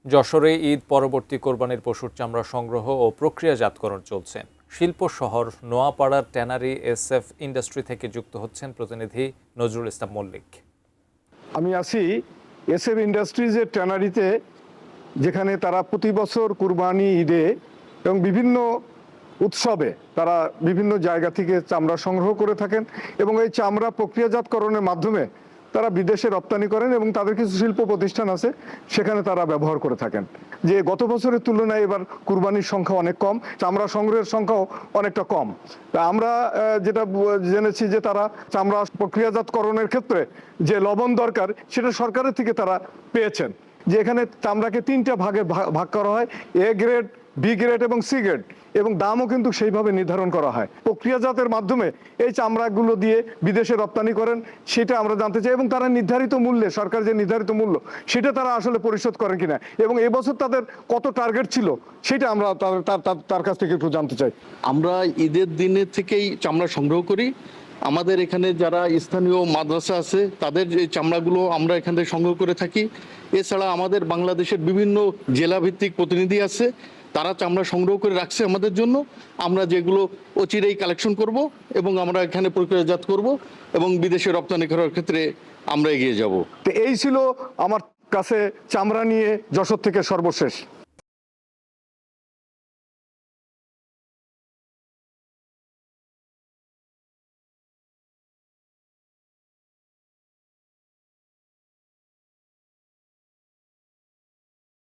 যশোরে ঈদ পরবর্তী কোরবানির পশুর চামড়া সংগ্রহ ও প্রক্রিয়াজাতকরণ চলছে। শিল্প শহর নোয়াপাড়ার ট্যানারি এসএফ ইন্ডাস্ট্রি থেকে যুক্ত হচ্ছেন প্রতিনিধি নজরুল ইসলাম মল্লিক। আমি আছি এসএফ ইন্ডাস্ট্রিজের ট্যানারিতে, যেখানে তারা প্রতি বছর কুরবানি ঈদে এবং বিভিন্ন উৎসবে তারা বিভিন্ন জায়গা থেকে চামড়া সংগ্রহ করে থাকেন এবং এই চামড়া প্রক্রিয়াজাতকরণের মাধ্যমে তারা বিদেশে রপ্তানি করেন এবং তাদের কিছু শিল্প প্রতিষ্ঠান আছে, সেখানে তারা ব্যবহার করে থাকেন। যে গত বছরের তুলনায় এবার কুরবানির সংখ্যা অনেক কম, চামড়া সংগ্রহের সংখ্যাও অনেকটা কম। তা আমরা যেটা জেনেছি যে তারা চামড়া প্রক্রিয়াজাতকরণের ক্ষেত্রে যে লবণ দরকার সেটা সরকারের থেকে তারা পেয়েছেন। যে এখানে চামড়াকে তিনটা ভাগে ভাগ করা হয়, এ গ্রেড, বি গ্রেড এবং সি গ্রেড, এবং দামও কিন্তু সেইভাবে নির্ধারণ করা হয়। প্রক্রিয়াজাতের মাধ্যমে এই চামড়াগুলো দিয়ে বিদেশে রপ্তানি করেন, সেটা আমরা জানতে চাই। এবং তারা নির্ধারিত মূল্যে, সরকার যে নির্ধারিত মূল্য সেটা তারা আসলে পরিশোধ করেন কিনা, এবং এবছর তাদের কত টার্গেট ছিল সেটা আমরা তার কাছ থেকে একটু জানতে চাই। আমরা ঈদের দিনের থেকেই চামড়া সংগ্রহ করি। আমাদের এখানে যারা স্থানীয় মাদ্রাসা আছে তাদের যে চামড়াগুলো আমরা এখান থেকে সংগ্রহ করে থাকি। এছাড়া আমাদের বাংলাদেশের বিভিন্ন জেলাভিত্তিক প্রতিনিধি আছে, তারা চামড়া সংগ্রহ করে রাখছে আমাদের জন্য। আমরা যেগুলো অচিরেই কালেকশন করব এবং আমরা এখানে প্রক্রিয়াজাত করব এবং বিদেশে রপ্তানি করার ক্ষেত্রে আমরা এগিয়ে যাব। তো এই ছিল আমার কাছে চামড়া নিয়ে যশোর থেকে সর্বশেষ।